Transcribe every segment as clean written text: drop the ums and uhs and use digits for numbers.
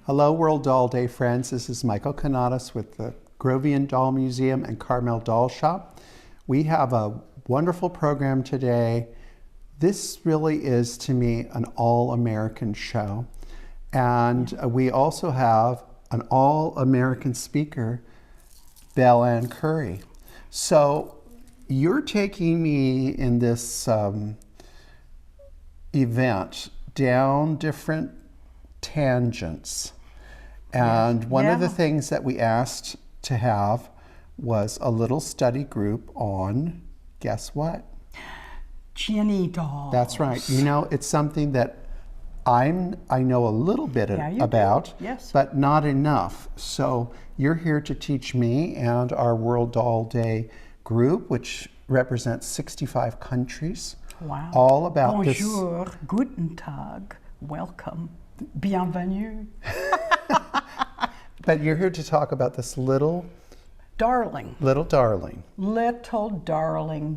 Hello, World Doll Day friends. This is Michael Canadas with the Grovian Doll Museum and Carmel Doll Shop. We have a wonderful program today. This really is, to me, an all-American show. And we also have an all-American speaker, BelleAnne Curry. So you're taking me in this event down different tangents. And one of the things that we asked to have was a little study group on, guess what? Ginny Dolls. That's right. You know, it's something that I know a little bit about, yes, but not enough. So you're here to teach me and our World Doll Day group, which represents 65 countries. Wow. All about Bonjour, guten Tag, welcome, bienvenue. But you're here to talk about this little darling. Little darling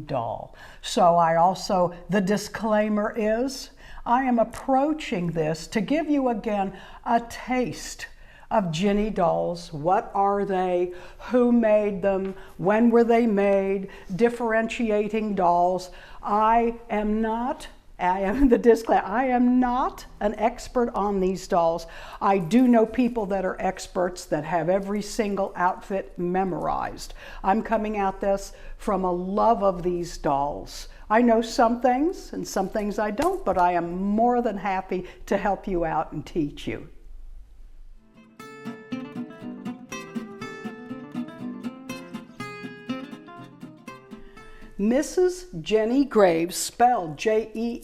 doll. So the disclaimer is, I am approaching this to give you again a taste of Ginny Dolls. What are they? Who made them? When were they made? Differentiating dolls. I am not an expert on these dolls. I do know people that are experts that have every single outfit memorized. I'm coming at this from a love of these dolls. I know some things and some things I don't, but I am more than happy to help you out and teach you. Mrs. Jenny Graves, spelled Jennie,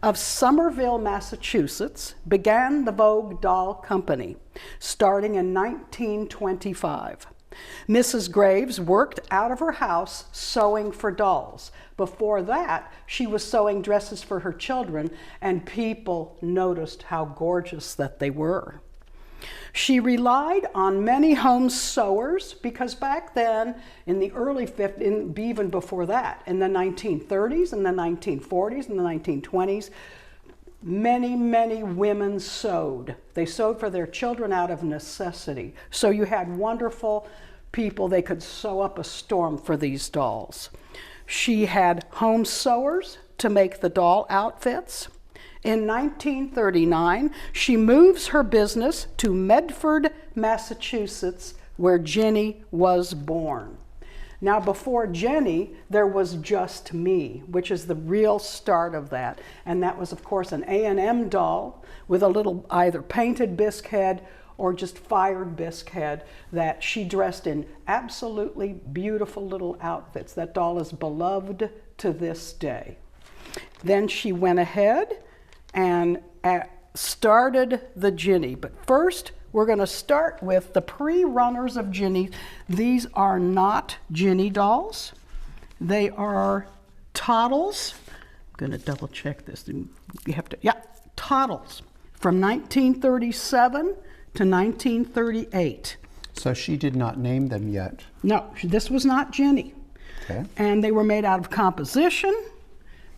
of Somerville, Massachusetts, began the Vogue Doll Company, starting in 1925. Mrs. Graves worked out of her house sewing for dolls. Before that, she was sewing dresses for her children, and people noticed how gorgeous that they were. She relied on many home sewers because back then, in the early 50s, even before that, in the 1930s and the 1940s and the 1920s, many women sewed. They sewed for their children out of necessity. So you had wonderful people, they could sew up a storm for these dolls. She had home sewers to make the doll outfits. In 1939, she moves her business to Medford, Massachusetts, where Ginny was born. Now, before Ginny, there was just me, which is the real start of that. And that was, of course, an A&M doll with a little either painted bisque head or just fired bisque head that she dressed in absolutely beautiful little outfits. That doll is beloved to this day. Then she went ahead and started the Ginny. But first, we're going to start with the pre-runners of Ginny. These are not Ginny dolls. They are Toddles. I'm going to double check this. You have to, Toddles from 1937 to 1938. So she did not name them yet. No, this was not Ginny. Okay. And they were made out of composition.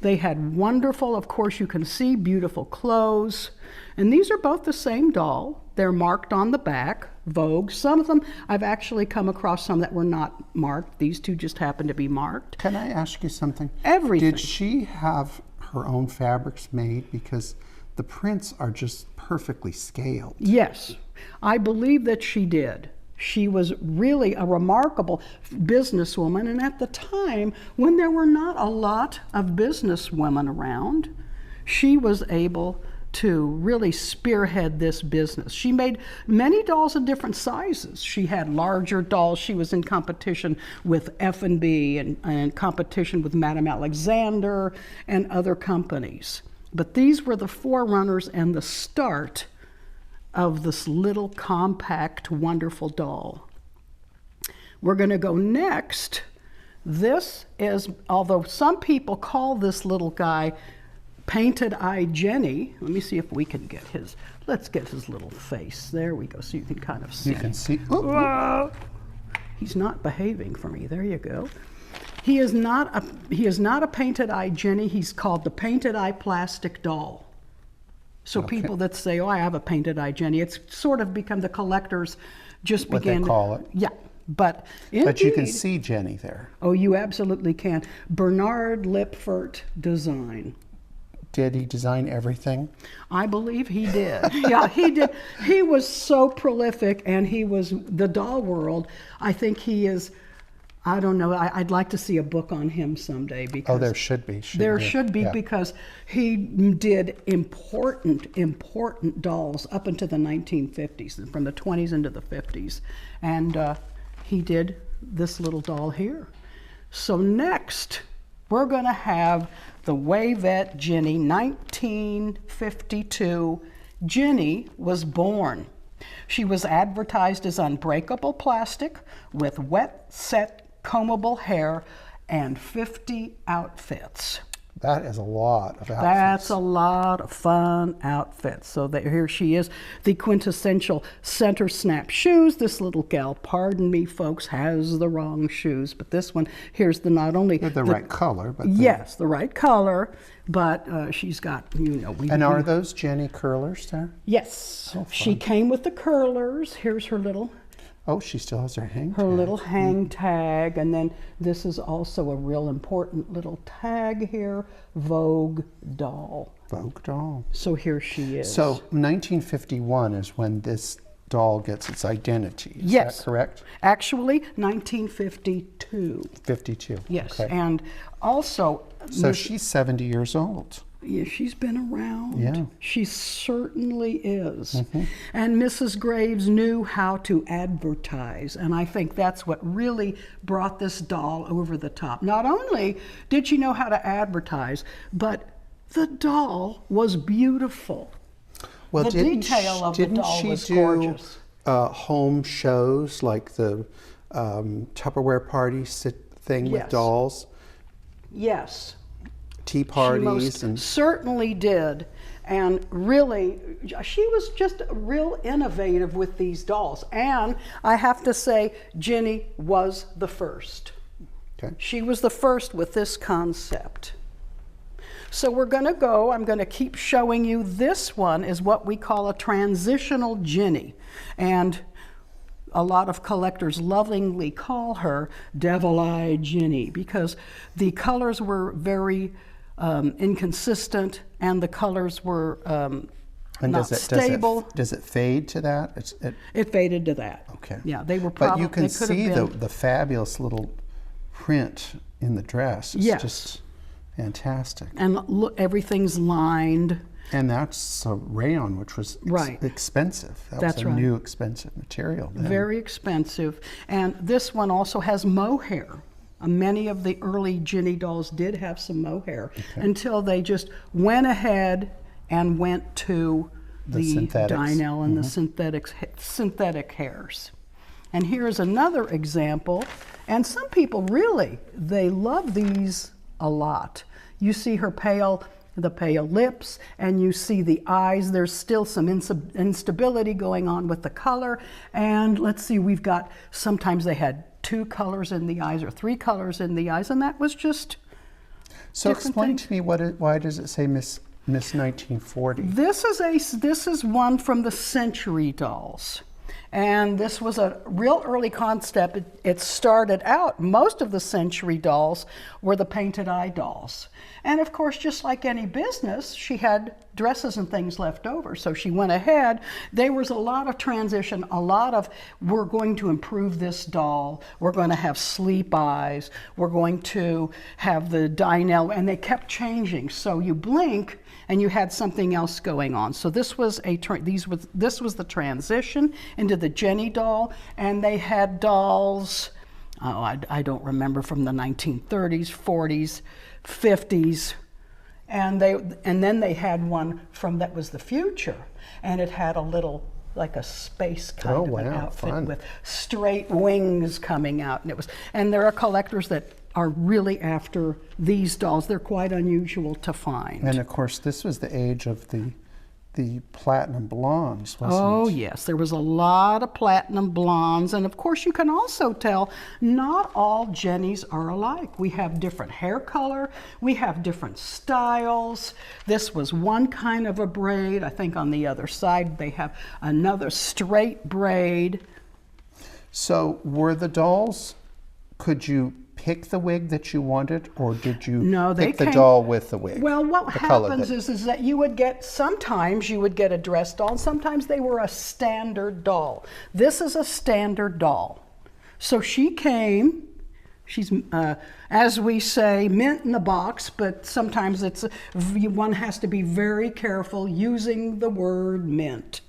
They had wonderful, of course you can see, beautiful clothes. And these are both the same doll. They're marked on the back, Vogue. Some of them, I've actually come across some that were not marked. These two just happen to be marked. Can I ask you something? Everything. Did she have her own fabrics made? Because the prints are just perfectly scaled. Yes, I believe that she did. She was really a remarkable businesswoman, and at the time, when there were not a lot of businesswomen around, she was able to really spearhead this business. She made many dolls in different sizes. She had larger dolls. She was in competition with F&B and competition with Madame Alexander and other companies. But these were the forerunners and the start of this little compact, wonderful doll. We're going to go next. This is, although some people call this little guy Painted Eye Ginny. Let me see if we can get his, let's get his little face. There we go, so you can kind of see. You can see. He's not behaving for me. There you go. He is not a Painted Eye Ginny. He's called the Painted Eye Plastic Doll. So people that say, oh, I have a painted eye Jenny, it's sort of become the collectors just What began they call it. Yeah, but But you can indeed- see Jenny there. Oh, you absolutely can. Bernard Lipfert design. Did he design everything? I believe he did. Yeah, he did. He was so prolific, and he was the doll world. I think he is. I don't know. I'd like to see a book on him someday because Oh, there should be. there should be Yeah. because he did important dolls up into the 1950s, from the 20s into the 50s, and he did this little doll here. So next, we're going to have the Wavette Ginny, 1952. Ginny was born. She was advertised as unbreakable plastic with wet, set, combable hair and 50 outfits. That is a lot of outfits. That's a lot of fun outfits. So here she is, the quintessential center snap shoes. This little gal, pardon me folks, has the wrong shoes, but this one, here's the not only the right color, but yes, the right color, but she's got, And are those Jenny curlers there? yes, she came with the curlers. Here's her little Oh, she still has her hang tag. little hang tag, and then this is also a real important little tag here, Vogue Doll. Vogue doll. So here she is. So 1951 is when this doll gets its identity. Is Yes. that correct? Actually, 1952. 52. Yes, Okay. and also, So she's 70 years old. yeah, she's been around. Yeah. She certainly is. And Mrs. Graves knew how to advertise, and I think that's what really brought this doll over the top. Not only did she know how to advertise, but the doll was beautiful. Well, The didn't detail of the didn't doll she was do gorgeous. home shows like the Tupperware party thing with Yes. dolls, Yes. tea She parties, most and certainly did. And really, she was just real innovative with these dolls. And I have to say, Ginny was the first. okay. She was the first with this concept. So we're going to go, I'm going to keep showing you. This one is what we call a Transitional Ginny. And a lot of collectors lovingly call her Devil-Eye Ginny because the colors were very inconsistent and the colors were And not stable. Does it fade to that? It faded to that. Okay. Yeah, they were But probably. you can they could have see been, the fabulous little print in the dress. It's Yes. just fantastic. and look, everything's lined. And that's a rayon, which was Right. expensive. That That's was a right. new expensive material then. Very expensive. And this one also has mohair. Many of the early Ginny dolls did have some mohair until they just went ahead and went to The the synthetics. Dynel and the synthetic hairs. And here's another example. And some people really, they love these a lot. You see her the pale lips, and you see the eyes. There's still some instability going on with the color. And let's see, we've got, sometimes they had 2 colors in the eyes or 3 colors in the eyes, and that was just So different explain things. to me why does it say Miss 1940? This is one from the Century Dolls. And this was a real early concept. It started out, most of the Century Dolls were the painted eye dolls. And of course, just like any business, she had dresses and things left over. So she went ahead. There was a lot of transition, a lot of, we're going to improve this doll. We're going to have sleep eyes. We're going to have the Dynel, and they kept changing. So you blink and you had something else going on. So this was this was the transition into the Ginny doll, and they had dolls, I don't remember, from the 1930s, 40s, 50s, and then they had one from that was the future, and it had a little, like a space kind of an outfit fun. with straight wings coming out, and there are collectors that are really after these dolls. They're quite unusual to find. And of course, this was the age of the the platinum blondes, wasn't Oh, it? yes, there was a lot of platinum blondes. And of course, you can also tell not all Jennies are alike. We have different hair color, we have different styles. This was one kind of a braid. I think on the other side, they have another straight braid. So were the dolls, could you pick the wig that you wanted, or did you pick the doll with the wig? Well, what happens is that you would get, sometimes you would get a dress doll, and sometimes they were a standard doll. This is a standard doll. So she came, she's, as we say, mint in the box, but sometimes it's, one has to be very careful using the word mint.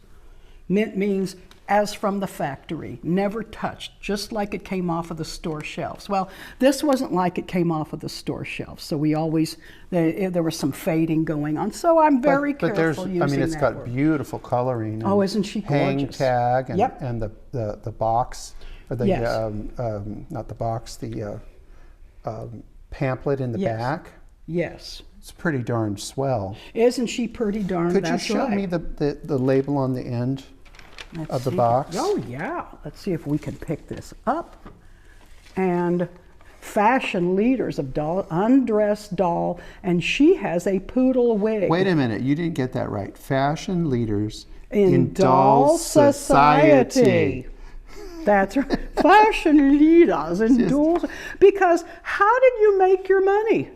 Mint means as from the factory, never touched, just like it came off of the store shelves. Well, this wasn't like it came off of the store shelves, so we always, there was some fading going on, so I'm very careful using that I mean, it's got word. Beautiful coloring. Oh, isn't she gorgeous? Hang tag and, yep. and the box, or the, yes. not the box, the pamphlet in the yes. back. Yes. It's pretty darn swell. Isn't she pretty darn? Could you show me the label on the end? Of the box? Oh, yeah. Let's see if we can pick this up. And fashion leaders of doll, undressed doll, and she has a poodle wig. Wait a minute, you didn't get that right. Fashion leaders in doll society. That's right. Fashion leaders in dolls. Because how did you make your money?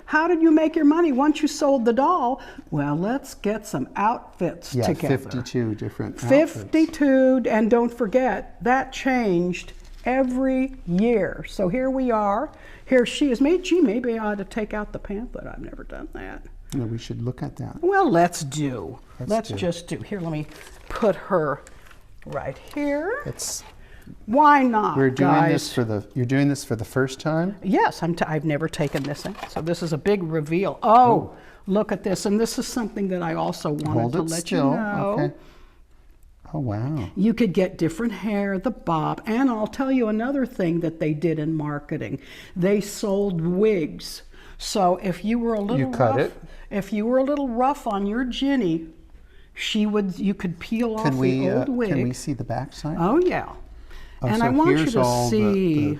How did you make your money once you sold the doll? Well, let's get some outfits together. 52 different outfits. 52, and don't forget, that changed every year. So here we are. Here she is. Maybe I ought to take out the pamphlet. I've never done that. No, we should look at that. Well, let's do. Let's just do. Here, let me put her right here. Why not, We're doing guys? this for the. You're doing this for the first time? Yes, I've never taken this in. So this is a big reveal. Oh, look at this, and this is something that I also wanted to let you know. Okay. Oh wow. You could get different hair, the bob, and I'll tell you another thing that they did in marketing. They sold wigs. So if you were a little if you were a little rough on your Ginny, you could peel off the old wig. Can we see the back side? Oh yeah. And so I want you here's to all see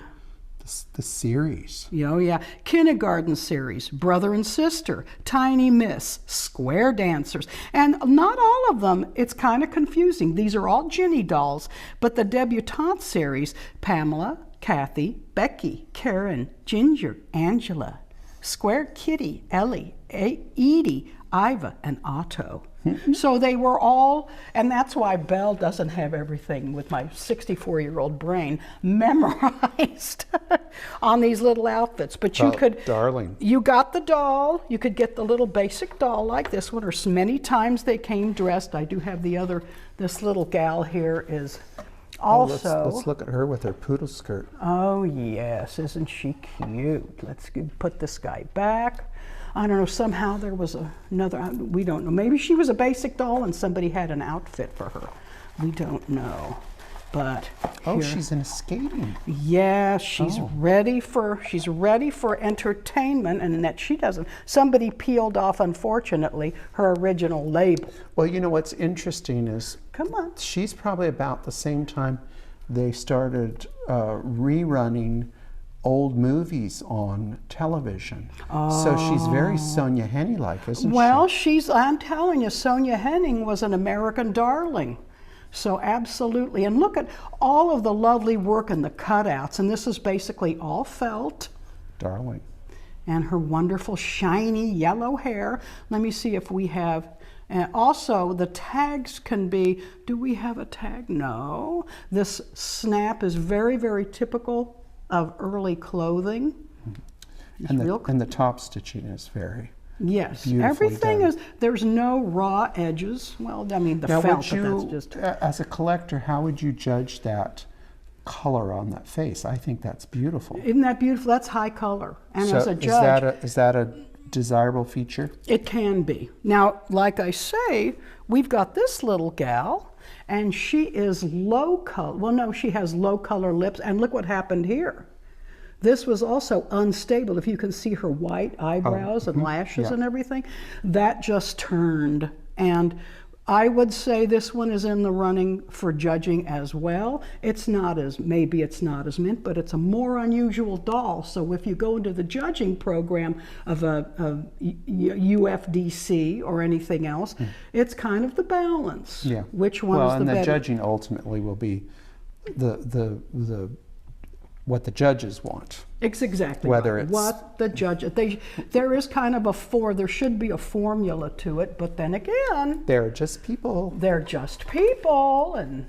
the series. Oh yeah, kindergarten series, brother and sister, tiny miss, square dancers, and not all of them. It's kind of confusing. These are all Ginny dolls, but the debutante series: Pamela, Kathy, Becky, Karen, Ginger, Angela, Square Kitty, Ellie, Edie, Iva, and Otto. So they were all, and that's why Belle doesn't have everything with my 64-year-old brain memorized on these little outfits. But you could, darling. You got the doll. You could get the little basic doll like this one, or many times they came dressed. I do have the other. This little gal here is also. Let's look at her with her poodle skirt. Oh yes, isn't she cute? Let's put this guy back. I don't know, somehow there was another, we don't know. Maybe she was a basic doll and somebody had an outfit for her. We don't know. But oh, she's in a skating. Yeah, she's ready for entertainment, and that she doesn't. Somebody peeled off, unfortunately, her original label. Well, you know what's interesting is, come on, she's probably about the same time they started rerunning old movies on television. So she's very Sonja Henie-like, isn't she? Well, I'm telling you, Sonja Henning was an American darling. So absolutely. And look at all of the lovely work and the cutouts. And this is basically all felt. Darling. And her wonderful shiny yellow hair. Let me see if we have, also the tags can be, do we have a tag? No. This snap is very, very typical of early clothing. And the top stitching is very everything done. There's no raw edges. Well, I mean, the now, felt, but that's just. As a collector, how would you judge that color on that face? I think that's beautiful. Isn't that beautiful? That's high color. And so as a judge, is that a desirable feature? It can be. Now, like I say, we've got this little gal, and she is low color. Well, no, she has low color lips, and look what happened here. This was also unstable. If you can see her white eyebrows and lashes and everything, that just turned. And I would say this one is in the running for judging as well. Maybe it's not as mint, but it's a more unusual doll. So if you go into the judging program of a UFDC or anything else, it's kind of the balance. Yeah. Which one well, is the and the better? judging ultimately will be what the judges want. It's exactly Whether right. it's- What the judge, there is kind of there should be a formula to it, but then again, They're just people. they're just people, and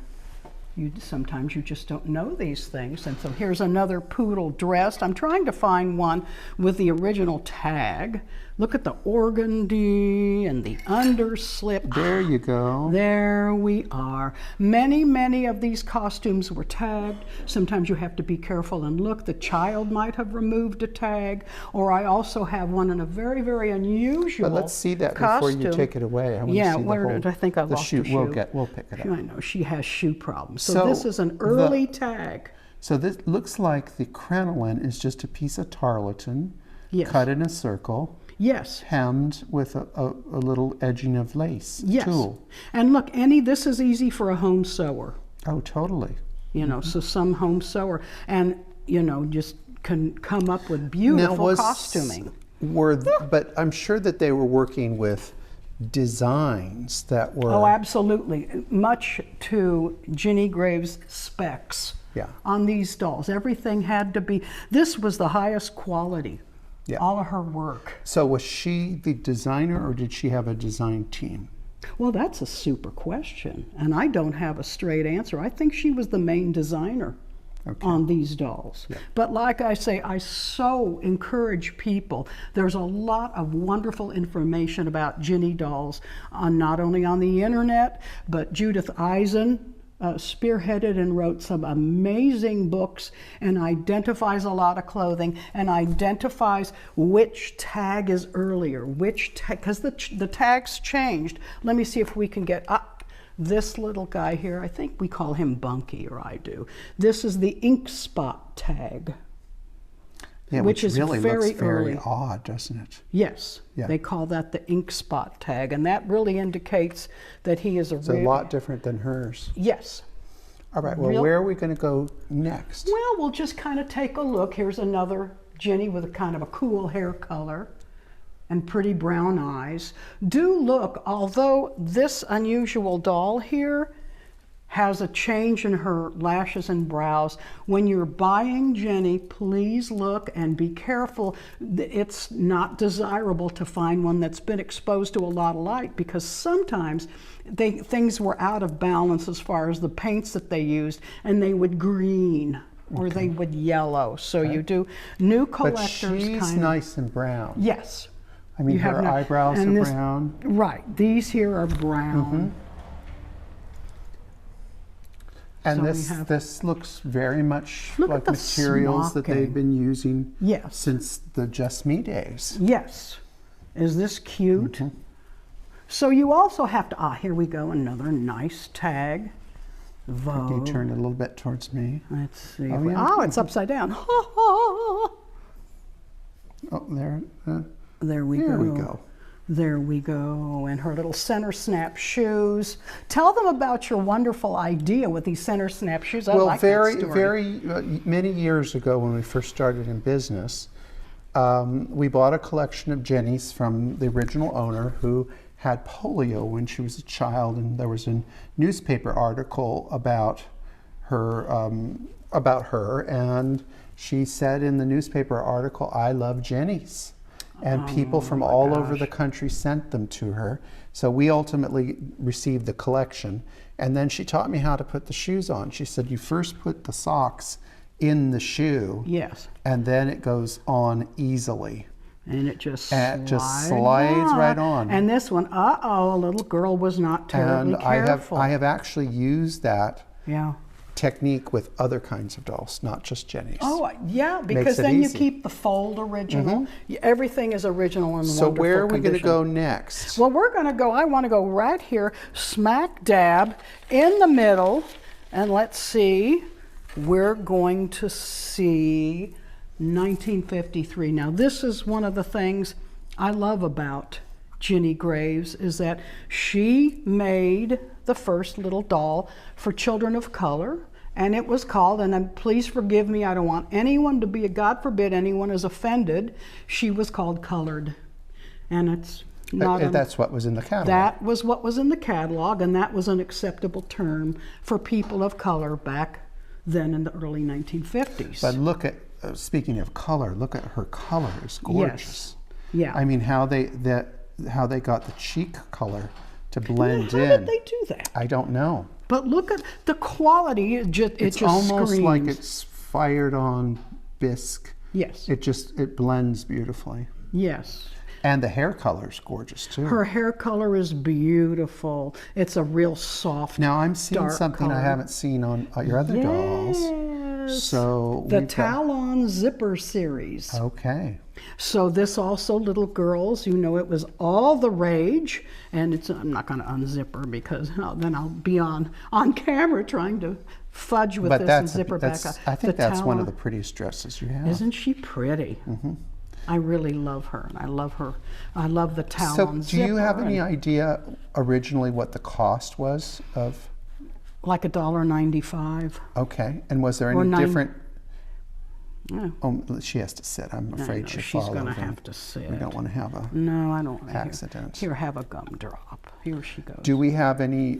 sometimes you just don't know these things. And so here's another poodle dress. I'm trying to find one with the original tag. Look at the organdy and the underslip. There you go. There we are. Many of these costumes were tagged. Sometimes you have to be careful and look. The child might have removed a tag, or I also have one in a very unusual But let's see that costume. before you take it away. I want Yeah, to see where the whole, did I think I the lost shoe. a shoe? We'll pick it up. I know she has shoe problems. So So this is an early tag. So this looks like the crinoline is just a piece of tarlatan, Yes. cut in a circle, Yes. hemmed with a little edging of lace Yes. tulle. And look, this is easy for a home sewer. Oh, totally. So some home sewer, and just can come up with beautiful costuming. But I'm sure that they were working with designs that were. Oh, absolutely. Much to Ginny Graves' specs on these dolls. Everything had to be. This was the highest quality. Yeah. All of her work. So was she the designer, or did she have a design team? Well, that's a super question, and I don't have a straight answer. I think she was the main designer on these dolls. Yeah. But like I say, I so encourage people. There's a lot of wonderful information about Ginny Dolls, not only on the internet, but Judith Eisen spearheaded and wrote some amazing books and identifies a lot of clothing and identifies which tag is earlier, because the tags changed. Let me see if we can get this little guy here. I think we call him Bunkie, or I do. This is the ink spot tag. Yeah, which is really very looks very early. odd, doesn't it? Yes, they call that the ink spot tag, and that really indicates that he is It's a lot different than hers. Yes. All right, well, where are we going to go next? Well, we'll just kind of take a look. Here's another Ginny with a kind of a cool hair color and pretty brown eyes. Do look, although this unusual doll here has a change in her lashes and brows. When you're buying Ginny, please look and be careful. It's not desirable to find one that's been exposed to a lot of light, because sometimes things were out of balance as far as the paints that they used, and they would green or they would yellow. So you do new collectors. But she's nice and brown. Yes. I mean, her eyebrows are brown. Right. These here are brown. And this looks very much like materials that they've been using since the Just Me days. Yes. Is this cute? So you also have to, here we go, another nice tag. Vogue. Can you turn it a little bit towards me? Let's see. It's upside down. Oh, there. There we go. There we go. There we go. And her little center snap shoes. Tell them about your wonderful idea with these center snap shoes. I like that story. Very many years ago, when we first started in business, we bought a collection of Ginnies from the original owner, who had polio when she was a child, and there was a newspaper article about her, and she said in the newspaper article, "I love Ginnies." And people from all over the country sent them to her. So we ultimately received the collection. And then she taught me how to put the shoes on. She said, you first put the socks in the shoe. Yes. And then it goes on easily. And it just slides right on. And this one, a little girl was not terribly careful. I have actually used that Yeah. technique with other kinds of dolls, not just Ginny's. Oh, yeah, because then you keep the fold original. Everything is original and So wonderful where are we going to condition. go next? Well, we're going to go, I want to go right here, smack dab in the middle, and let's see, we're going to see 1953. Now, this is one of the things I love about Ginny Graves is that she made the first little doll for children of color, and it was called, and please forgive me, I don't want anyone to be, God forbid anyone is offended, she was called Colored. And it's not that's what was in the catalog. That was what was in the catalog, and that was an acceptable term for people of color back then in the early 1950s. But look at, speaking of color, look at her color. It's gorgeous. Yes. Yeah. I mean, how they got the cheek color to blend How in. did they do that? I don't know. But look at the quality. It just almost screams. like it's fired on bisque. Yes. It blends beautifully. Yes. And the hair color is gorgeous too. Her hair color is beautiful. It's a real soft, Now I'm seeing dark something color. I haven't seen on your other dolls. Yes. So the we've got- Talon Zipper series. Okay. So this also, little girls, you know, it was all the rage, and I'm not going to unzip her because then I'll be on camera trying to fudge with this and zip her back up. I think that's one of the Talon, prettiest dresses you have. isn't she pretty? Mm-hmm. I really love her, and I love her. I love the Talon So do you have zipper any and idea originally what the cost was of? like $1.95. Okay. And was there Or any nine- different? No. Oh, she has to sit. I'm afraid know, she'll she's fall gonna over. have to sit. We don't want to have a No, I don't want to. accident. Here, have a gumdrop. Here she goes. Do we have any,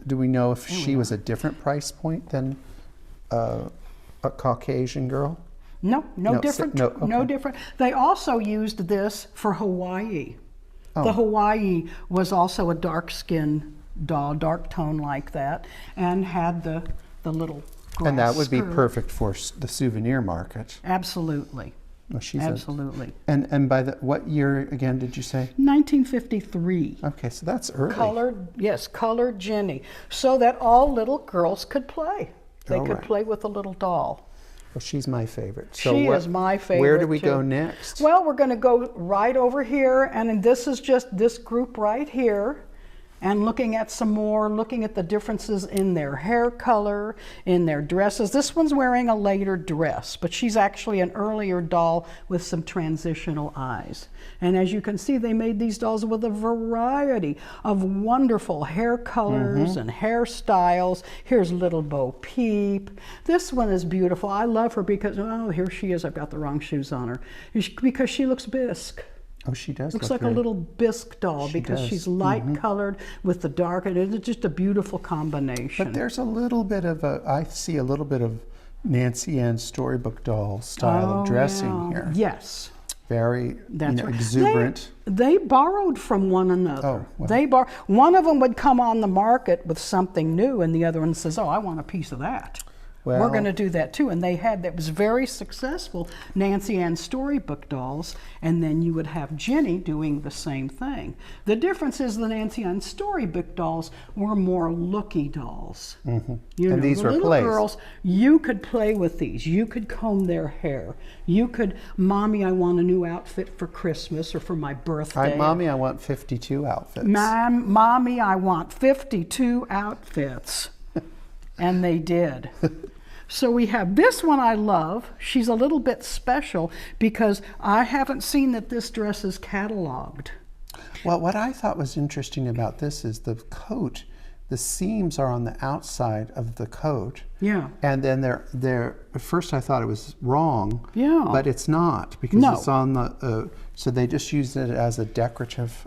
do we know if she was a different price point than a Caucasian girl? No, No, different. no, No okay. different. They also used this for Hawaii. Oh. The Hawaii was also a dark skin doll, dark tone like that, and had the little grass And that would be skirt. perfect for the souvenir market. Absolutely. Oh, she's Absolutely. and by what year again did you say? 1953. Okay, so that's early. Colored Ginny, so that all little girls could play. They All could right. play with a little doll. Well, she's my favorite. So She is my favorite. Where do we too. go next? Well, we're going to go right over here, and this is just this group right here. And looking at the differences in their hair color, in their dresses. This one's wearing a later dress, but she's actually an earlier doll with some transitional eyes. And as you can see, they made these dolls with a variety of wonderful hair colors and hairstyles. Here's Little Bo Peep. This one is beautiful. I love her because, oh, here she is. I've got the wrong shoes on her. Because she looks bisque. Oh, she does Looks look like a very- little bisque doll She because does. she's light colored with the dark, and it's just a beautiful combination. But there's a little bit of I see a little bit of Nancy Ann's storybook doll style of dressing yeah. here. Yes. Very That's right. exuberant. They borrowed from one another. Oh, well. One of them would come on the market with something new, and the other one says, "Oh, I want a piece of that." We're Well- going to do that too. And that was very successful, Nancy Ann storybook dolls, and then you would have Ginny doing the same thing. The difference is the Nancy Ann storybook dolls were more looky dolls. You And these the were little plays. girls, you could play with these. You could comb their hair. You could, Mommy, I want a new outfit for Christmas or for my birthday. Mommy, I want 52 outfits. Mommy, I want 52 outfits. And they did. So we have this one I love. She's a little bit special because I haven't seen that this dress is cataloged. Well, what I thought was interesting about this is the coat. The seams are on the outside of the coat. Yeah. And then they're at first I thought it was wrong. Yeah. But it's not because No. it's on the, so they just used it as a decorative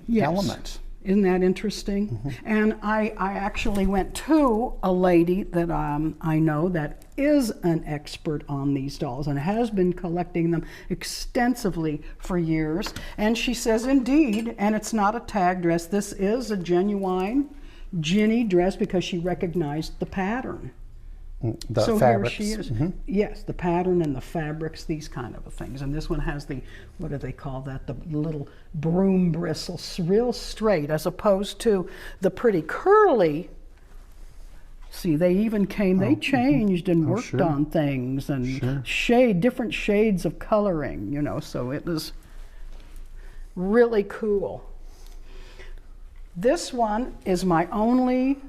Yes. element. Isn't that interesting? And I actually went to a lady that I know that is an expert on these dolls and has been collecting them extensively for years. And she says, indeed, and it's not a tag dress, this is a genuine Ginny dress because she recognized the pattern. The So fabrics. here she is. Yes, the pattern and the fabrics, these kind of things. And this one has the, what do they call that? The little broom bristles, real straight, as opposed to the pretty curly. See, they even they changed and worked sure. on things and different shades of coloring, you know, so it was really cool. This one is my only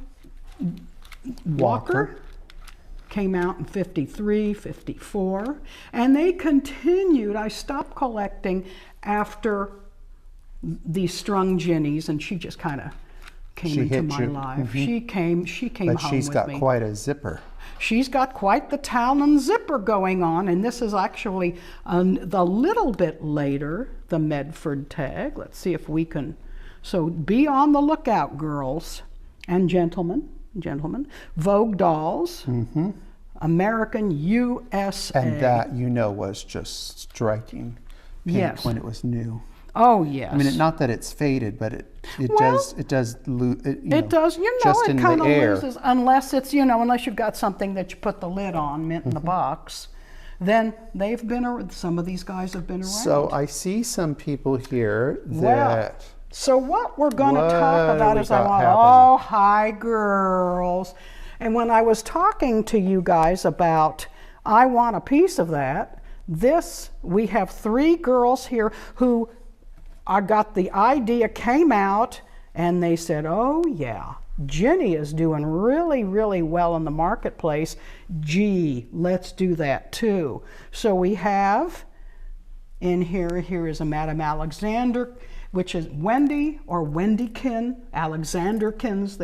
Walker. Came out in 53, 54, and they continued. I stopped collecting after these strung Ginnies, and she just kind of came into my life. She came But home with me. she's got quite a zipper. She's got quite the talon zipper going on, and this is actually the little bit later, the Medford tag. Let's see if we can. So be on the lookout, girls and gentlemen. Vogue Dolls, American USA. And that, you know, was just striking pink Yes. when it was new. Oh yes. I mean, not that it's faded, but it Well, does lose. It does, just it in kind of the air. loses, unless it's, unless you've got something that you put the lid on, mint in the box, then they've been, some of these guys have been around. So I see some people here Well, that. so what we're going to What talk do about we is got oh, hi girls. And when I was talking to you guys about, I want a piece of that, we have 3 girls here who I got the idea, came out, and they said, oh yeah, Ginny is doing really, really well in the marketplace. Gee, let's do that too. So we have in here is a Madame Alexander, which is Wendy or Wendykin, Alexanderkins.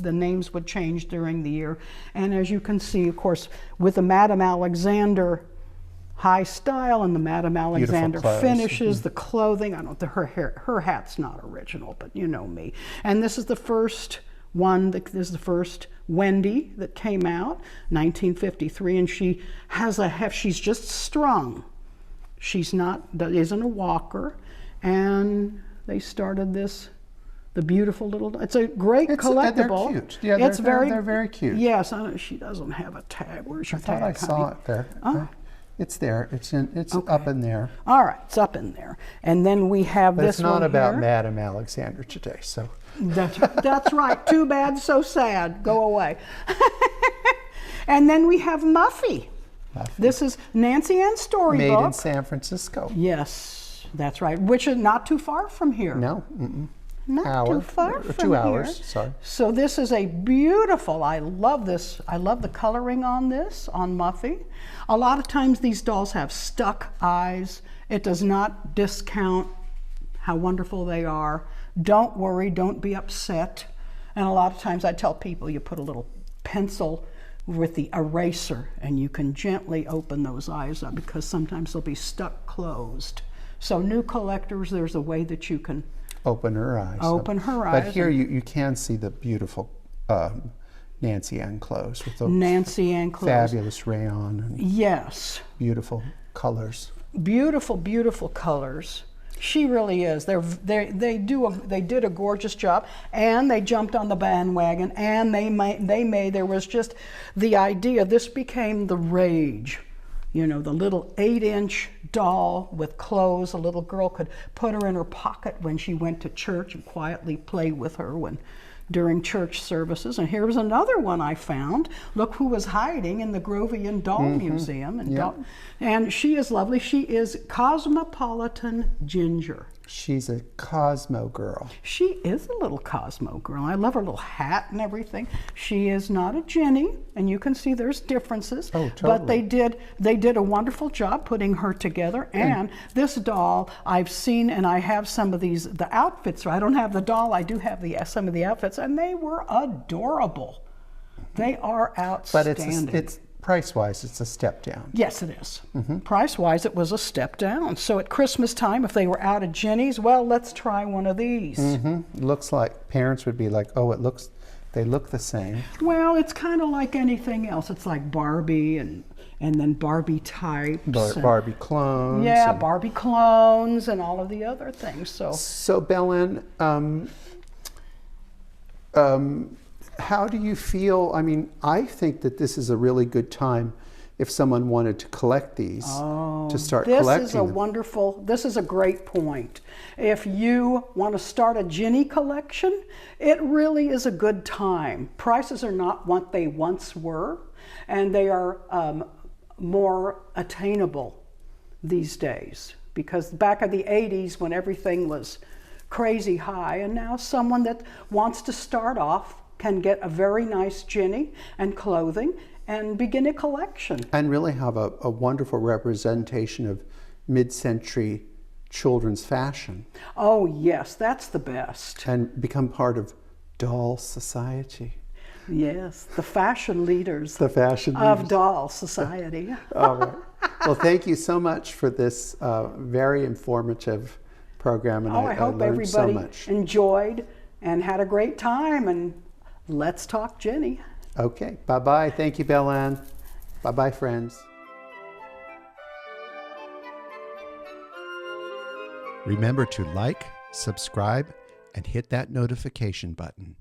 The names would change during the year. And as you can see, of course, with the Madame Alexander high style and the Madame Alexander finishes, the clothing. I don't. Her hat's not original, but you know me. And this is the first one. This is the first Wendy that came out, 1953, and she has she's just strung. She's isn't a walker, and they started this. The beautiful little. It's a great collectible. They're cute. Yeah, they're very cute. Yes, she doesn't have a tag. Where's your tag? I saw it there. Oh. It's there. It's Okay. up in there. All right, it's up in there. And then we have But this it's not one about here. Madame Alexander today. So That's right. Too bad, so sad. Go away. And then we have Muffy. This is Nancy Ann's storybook. made in San Francisco. Yes, that's right. Which is not too far from here. No. Not too far from 2 hours. here. Sorry. So this is a beautiful, I love this. I love the coloring on this, on Muffy. A lot of times these dolls have stuck eyes. It does not discount how wonderful they are. Don't worry, don't be upset. And a lot of times I tell people you put a little pencil with the eraser and you can gently open those eyes up because sometimes they'll be stuck closed. So new collectors, there's a way that you can Open her eyes. open her eyes. But here you can see the beautiful Nancy Ann clothes with those Nancy Ann clothes. fabulous rayon and Yes. beautiful colors. Beautiful, beautiful colors. She really is. They did a gorgeous job, and they jumped on the bandwagon, and there was just the idea. This became the rage. You know, the little 8-inch doll with clothes. A little girl could put her in her pocket when she went to church and quietly play with her during church services. And here was another one I found. Look who was hiding in the Grovian Doll Museum. And she is lovely. She is Cosmopolitan Ginger. She's a Cosmo Girl. She is a little Cosmo Girl. I love her little hat and everything. She is not a Ginny, and you can see there's differences. Oh, totally. But they did a wonderful job putting her together. And this doll, I've seen, and I have some of these, the outfits. I don't have the doll, I do have some of the outfits, and they were adorable. They are outstanding. But it's price-wise, it's a step down. Yes, it is. Price-wise, it was a step down. So at Christmas time, if they were out of Ginny's, well, let's try one of these. Looks like parents would be like, oh, they look the same. Well, it's kind of like anything else. It's like Barbie and then Barbie types. Barbie clones. Yeah, Barbie clones and all of the other things. So BelleAnne, how do you feel? I mean, I think that this is a really good time if someone wanted to collect these, to start collecting them. This is a great point. If you want to start a Ginny collection, it really is a good time. Prices are not what they once were, and they are more attainable these days. Because back in the 80s when everything was crazy high, and now someone that wants to start off can get a very nice Ginny and clothing and begin a collection. And really have a wonderful representation of mid-century children's fashion Oh, yes, that's the best. and become part of doll society. Yes, the fashion leaders The fashion of leaders. doll society. All right. Well, thank you so much for this very informative program, and I hope learned so everybody much. enjoyed and had a great time, and let's talk Ginny. Okay, bye-bye. Thank you, BelleAnne. Bye-bye, friends. Remember to like, subscribe, and hit that notification button.